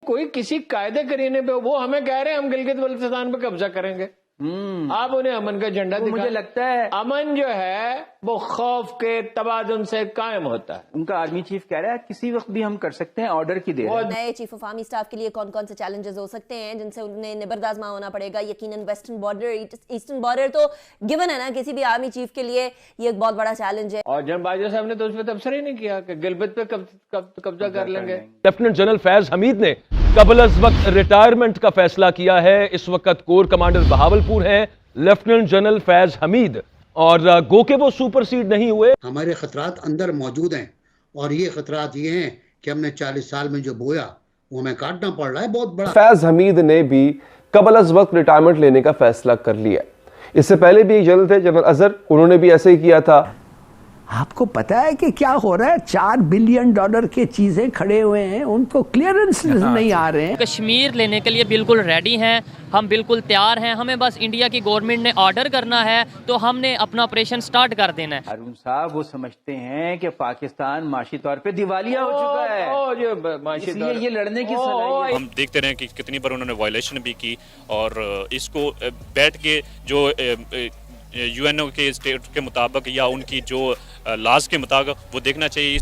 कोई किसी कायदे करीने पे, वो हमें कह रहे हैं हम गिलगित बल्तिस्तान पे कब्जा करेंगे। आप उन्हें अमन का झंडा दिखाएं। मुझे लगता है अमन जो है वो खौफ के तबादुन से कायम होता है। उनका आर्मी चीफ कह रहा है किसी वक्त भी हम कर सकते हैं, ऑर्डर की देर है। नए चीफ ऑफ आर्मी स्टाफ के लिए कौन कौन से चैलेंजेस हो सकते हैं जिनसे उन्हें निबरदाज़मा होना पड़ेगा? यकीनन वेस्टर्न बॉर्डर, ईस्टर्न बॉर्डर तो गिवन है ना, किसी भी आर्मी चीफ के लिए ये एक बहुत बड़ा चैलेंज है। और जनरल बाजवा साहब ने तो उस पर तबसरा ही नहीं किया कि गिलगित पे कब्जा कर लेंगे। लेफ्टिनेंट जनरल फैज हमीद ने कबल अज वक्त रिटायरमेंट का फैसला किया है। इस वक्त कोर कमांडर बहावलपुर हैं लेफ्टिनेंट जनरल फैज हमीद, और गो के वो सुपरसीड नहीं हुए। हमारे खतरात अंदर मौजूद हैं और ये खतरात ये हैं कि हमने 40 साल में जो बोया वो हमें काटना पड़ रहा है बहुत बड़ा। फैज हमीद ने भी कबल अज वक्त रिटायरमेंट लेने का फैसला कर लिया। इससे पहले भी एक जनरल थे, जनरल अजहर, उन्होंने भी ऐसे ही किया था। आपको पता है कि क्या हो रहा है? $4 बिलियन के चीजें खड़े हुए हैं, उनको क्लियरेंस नहीं आ रहे हैं। कश्मीर लेने के लिए बिल्कुल रेडी हैं, हम बिल्कुल तैयार हैं। हमें बस इंडिया की गवर्नमेंट ने ऑर्डर करना है तो हमने अपना ऑपरेशन स्टार्ट कर देना है। हारून साहब वो समझते हैं कि पाकिस्तान माशी तौर पे दिवालिया हो चुका है, इसलिए ये लड़ने की सलाह। हम देखते रहे कि कितनी बार उन्होंने वायलेशन भी की, और इसको बैठ के जो यूएनओ के स्टेट के मुताबिक या उनकी जो लॉज के मुताबिक वो देखना चाहिए।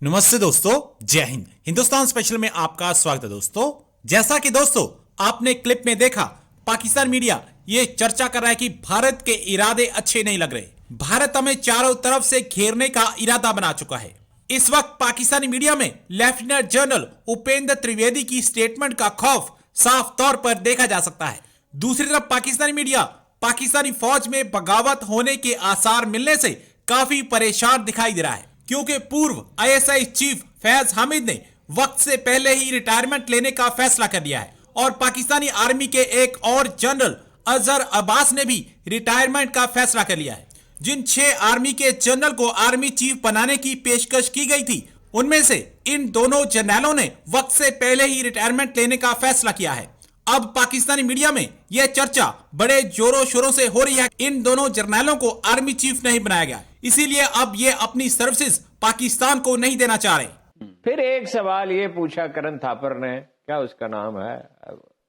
नमस्ते दोस्तों, जय हिंद। हिंदुस्तान स्पेशल में आपका स्वागत है दोस्तों। जैसा कि दोस्तों आपने क्लिप में देखा, पाकिस्तान मीडिया ये चर्चा कर रहा है कि भारत के इरादे अच्छे नहीं लग रहे, भारत हमें चारों तरफ से घेरने का इरादा बना चुका है। इस वक्त पाकिस्तानी मीडिया में लेफ्टिनेंट जनरल उपेंद्र त्रिवेदी की स्टेटमेंट का खौफ साफ तौर पर देखा जा सकता है। दूसरी तरफ पाकिस्तानी मीडिया पाकिस्तानी फौज में बगावत होने के आसार मिलने से काफी परेशान दिखाई दे रहा है, क्योंकि पूर्व आईएसआई चीफ फैज हामिद ने वक्त से पहले ही रिटायरमेंट लेने का फैसला कर लिया है, और पाकिस्तानी आर्मी के एक और जनरल अजहर अब्बास ने भी रिटायरमेंट का फैसला कर लिया है। जिन 6 आर्मी के जनरल को आर्मी चीफ बनाने की पेशकश की गई थी, उनमें से इन दोनों जनरलों ने वक्त से पहले ही रिटायरमेंट लेने का फैसला किया है। अब पाकिस्तानी मीडिया में यह चर्चा बड़े जोरों शोरों से हो रही है, इन दोनों जर्नलों को आर्मी चीफ नहीं बनाया गया, इसीलिए अब ये अपनी सर्विसेज पाकिस्तान को नहीं देना चाह रहे। फिर एक सवाल ये पूछा करण थापर ने, क्या उसका नाम है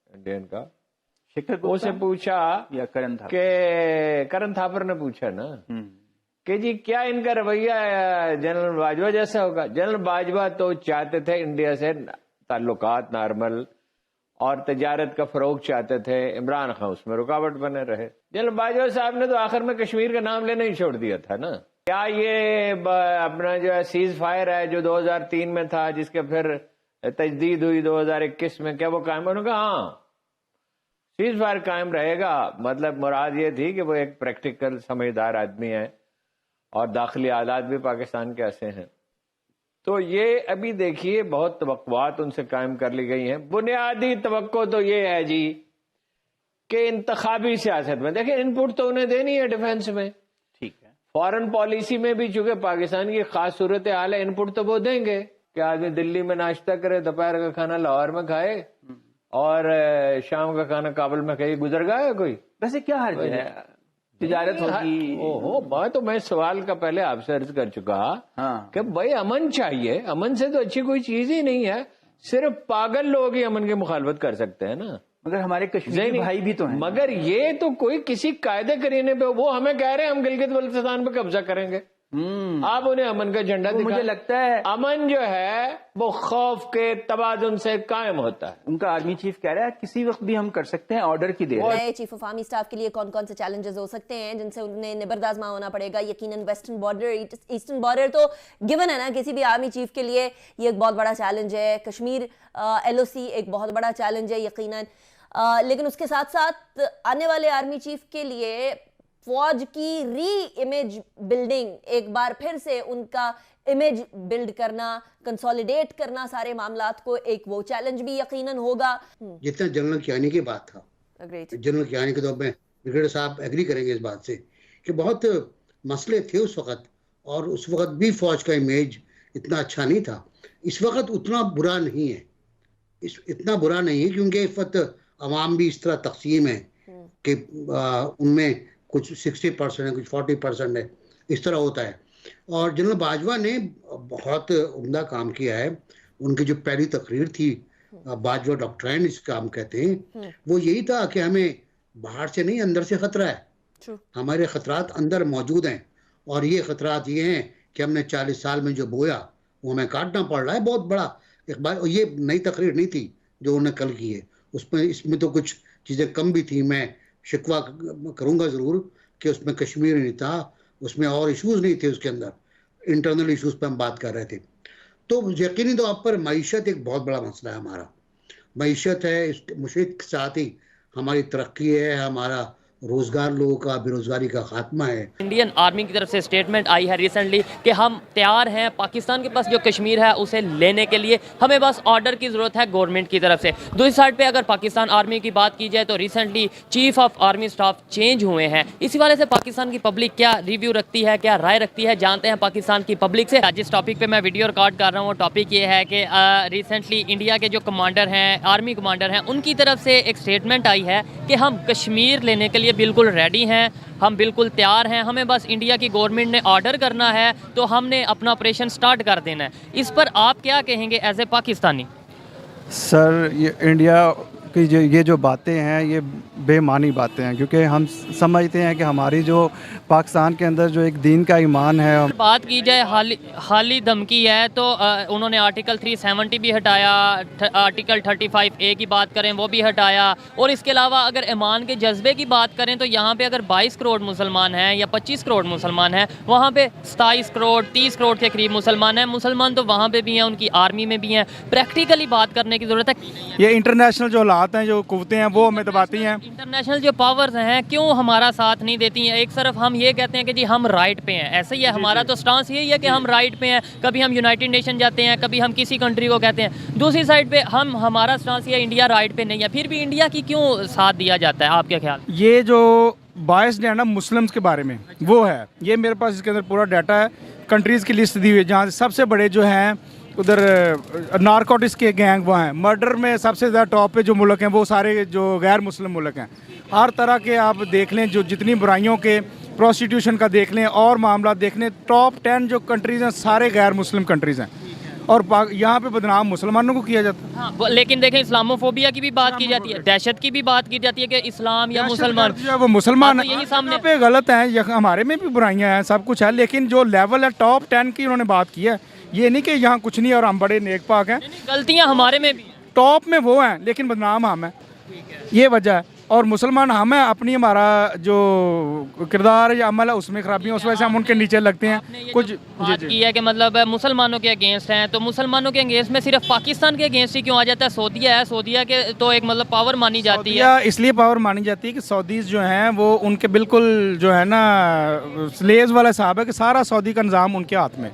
इंडियन का, उसे पूछा या करण थापर ने पूछा ना कि जी क्या इनका रवैया जनरल बाजवा जैसा होगा। जनरल बाजवा तो चाहते थे इंडिया से ताल्लुकात नॉर्मल और तजारत का फरोग चाहते थे, इमरान खान उसमें रुकावट बने रहे। जनरल बाजवा साहब ने तो आखिर में कश्मीर का नाम लेना ही छोड़ दिया था ना। क्या ये अपना जो है सीज फायर है जो 2003 में था, जिसके फिर तजदीद हुई 2021 में, क्या वो कायम? उन्होंने कहा हाँ सीज फायर कायम रहेगा। मतलब मुराद ये थी कि वो एक प्रैक्टिकल समझदार आदमी है और दाखिली हालात भी पाकिस्तान के ऐसे हैं। तो ये अभी देखिए बहुत तवक्कुआत उनसे कायम कर ली गई हैं। बुनियादी तवक्को तो ये है जी कि इंतखाबी सियासत में देखिए इनपुट तो उन्हें देनी है डिफेंस में, ठीक है। फॉरेन पॉलिसी में भी चूंकि पाकिस्तान की खास सूरत हाल है, इनपुट तो वो देंगे कि आदमी दिल्ली में नाश्ता करे, दोपहर का खाना लाहौर में खाए और शाम का खाना काबुल में कहीं गुजर गया है कोई। वैसे क्या हर्ज है, तिजारत होगी। ओहो, तो मैं सवाल का पहले आपसे अर्ज कर चुका कि भाई अमन चाहिए, अमन से तो अच्छी कोई चीज ही नहीं है। सिर्फ पागल लोग ही अमन की मुखालफत कर सकते हैं ना, मगर हमारे कश्मीरी भाई भी तो हैं। मगर ये तो कोई किसी कायदे करीने पे, वो हमें कह रहे हैं हम गिलगित बल्तिस्तान पे कब्जा करेंगे। आप उन्हें अमन का झंडा दिखाएं। मुझे लगता है अमन जो है वो खौफ के तबादुन से कायम होता है। उनका आर्मी चीफ कह रहा है किसी वक्त भी हम कर सकते हैं, ऑर्डर की देर है। नए चीफ ऑफ आर्मी स्टाफ के लिए कौन कौन से चैलेंजेस हो सकते हैं जिनसे उन्हें निबरदाज़मा होना पड़ेगा? यकीनन वेस्टर्न बॉर्डर, ईस्टर्न बॉर्डर तो गिवन है ना, किसी भी आर्मी चीफ के लिए ये एक बहुत बड़ा चैलेंज है। कश्मीर LOC एक बहुत बड़ा चैलेंज है यकीनन, लेकिन उसके साथ साथ आने वाले आर्मी चीफ के लिए फौज की री इमेज बिल्डिंग, एक बार फिर से उनका इमेज बिल्ड करना, कंसोलिडेट करना सारे मामलात को, एक वो चैलेंज भी यकीनन होगा। जितना जनरल कियानी की बात था, जनरल कियानी के तो में ब्रिगेडियर साहब एग्री करेंगे इस बात से कि बहुत मसले थे उस वक्त, और उस वक्त भी फौज का इमेज इतना अच्छा नहीं था। इस वक्त उतना बुरा नहीं है, इतना बुरा नहीं है, क्योंकि इस वक्त अवाम भी इस तरह तकसीम है कि उनमें कुछ 60% है, कुछ 40% है, इस तरह होता है। और जनरल बाजवा ने बहुत उम्दा काम किया है। उनकी जो पहली तकरीर थी बाजवा डॉक्ट्राइन इस काम कहते हैं, वो यही था कि हमें बाहर से नहीं अंदर से खतरा है। हमारे खतरात अंदर मौजूद हैं और ये खतरात ये हैं कि हमने 40 साल में जो बोया वो हमें काटना पड़ रहा है बहुत बड़ा एक बार। ये नई तकरीर नहीं थी जो उन्होंने कल की है, उसमें इसमें तो कुछ चीज़ें कम भी थी। मैं शिकवा करूँगा ज़रूर कि उसमें कश्मीर नहीं था, उसमें और इश्यूज़ नहीं थे, उसके अंदर इंटरनल इश्यूज़ पे हम बात कर रहे थे। तो यकीनी तौर पर मईशत एक बहुत बड़ा मसला है हमारा। मईशत है, इस मुशीत के साथ ही हमारी तरक्की है, हमारा रोजगार, लोगों का बेरोजगारी का खात्मा है। इंडियन आर्मी की तरफ से स्टेटमेंट आई है रिसेंटली कि हम तैयार हैं, पाकिस्तान के पास जो कश्मीर है उसे लेने के लिए, हमें बस ऑर्डर की ज़रूरत है गवर्नमेंट की तरफ से। दूसरी साइड पे अगर पाकिस्तान आर्मी की बात की जाए तो recently chief of army staff change हुए हैं। इसी वाले से पाकिस्तान की पब्लिक क्या रिव्यू रखती है, क्या राय रखती है, जानते हैं पाकिस्तान की पब्लिक से। जिस टॉपिक पर मैं वीडियो रिकॉर्ड कर रहा हूँ वो टॉपिक ये है कि रिसेंटली इंडिया के जो कमांडर हैं, आर्मी कमांडर हैं, उनकी तरफ से एक स्टेटमेंट आई है कि हम कश्मीर लेने के लिए बिल्कुल रेडी हैं, हम बिल्कुल तैयार हैं, हमें बस इंडिया की गवर्नमेंट ने ऑर्डर करना है तो हमने अपना ऑपरेशन स्टार्ट कर देना है। इस पर आप क्या कहेंगे एज ए पाकिस्तानी? सर, ये इंडिया की ये जो बातें हैं ये बेमानी बातें हैं, क्योंकि हम समझते हैं कि हमारी जो पाकिस्तान के अंदर जो एक दीन का ईमान है। बात की जाए हाली धमकी है तो उन्होंने आर्टिकल 370 भी हटाया, आर्टिकल 35A की बात करें वो भी हटाया, और इसके अलावा अगर ईमान के जज्बे की बात करें तो यहाँ पे अगर 22 करोड़ मुसलमान हैं या 25 करोड़ मुसलमान हैं, वहाँ पे 27 करोड़ 30 करोड़ के करीब मुसलमान हैं। मुसलमान तो वहाँ पे भी हैं, उनकी आर्मी में भी हैं। प्रैक्टिकली बात करने की ज़रूरत है। ये इंटरनेशनल जो हालात हैं, जो कुव्वतें हैं, वो हमें दबाती हैं। इंटरनेशनल जो पावर्स हैं क्यों हमारा साथ नहीं देती हैं? एक तरफ हम ये कहते हैं कि जी हम राइट पे हैं, ऐसे ही है, हमारा तो स्टांस यही है कि हम राइट पे हैं। कभी हम यूनाइटेड नेशन जाते हैं, कभी हम किसी कंट्री को कहते हैं। दूसरी साइड पे हमारा स्टांस ये इंडिया राइट पे नहीं है, फिर भी इंडिया की क्यों साथ दिया जाता है? आपके ख्याल? ये जो बायस है ना मुस्लिम्स के बारे में, वो है। ये मेरे पास इसके अंदर पूरा डाटा है, कंट्रीज़ की लिस्ट दी हुई है जहाँ सबसे बड़े जो हैं उधर नारकोटिक्स के गैंग वो हैं। मर्डर में सबसे ज़्यादा टॉप पे जो मुल्क हैं वो सारे जो गैर मुस्लिम मुल्क हैं। हर तरह के आप देख लें, जो जितनी बुराइयों के, प्रोस्टिट्यूशन का देख लें और मामला देख लें, टॉप 10 जो कंट्रीज़ हैं सारे गैर मुस्लिम कंट्रीज़ हैं, और यहाँ पे बदनाम मुसलमानों को किया जाता है। हाँ, लेकिन देखें इस्लामोफोबिया की भी बात की जाती है, दहशत की भी बात की जाती है कि इस्लाम या मुसलमान, वो मुसलमान तो यही सामने पे गलत हैं। हमारे में भी बुराइयां हैं, सब कुछ है, लेकिन जो लेवल है टॉप 10 की उन्होंने बात की है। ये नहीं कि यहाँ कुछ नहीं और हम बड़े नेक पाक हैं। गलतियाँ हमारे में भी, टॉप में वो हैं लेकिन बदनाम हम हैं, ये वजह है। और मुसलमान हम हैं, अपनी हमारा जो किरदार या अमल है उसमें खराबियाँ, उस वजह से हम उनके नीचे लगते हैं। कुछ बात की है कि मतलब मुसलमानों के अगेंस्ट हैं, तो मुसलमानों के अगेंस्ट में सिर्फ पाकिस्तान के अगेंस्ट ही क्यों आ जाता है? सऊदीया है, सऊदीया के तो एक मतलब पावर मानी जाती है। इसलिए पावर मानी जाती है कि सऊदीज जो हैं वो उनके बिल्कुल जो है ना स्लेव्स वाला हिसाब है कि सारा सऊदी का निज़ाम उनके हाथ में।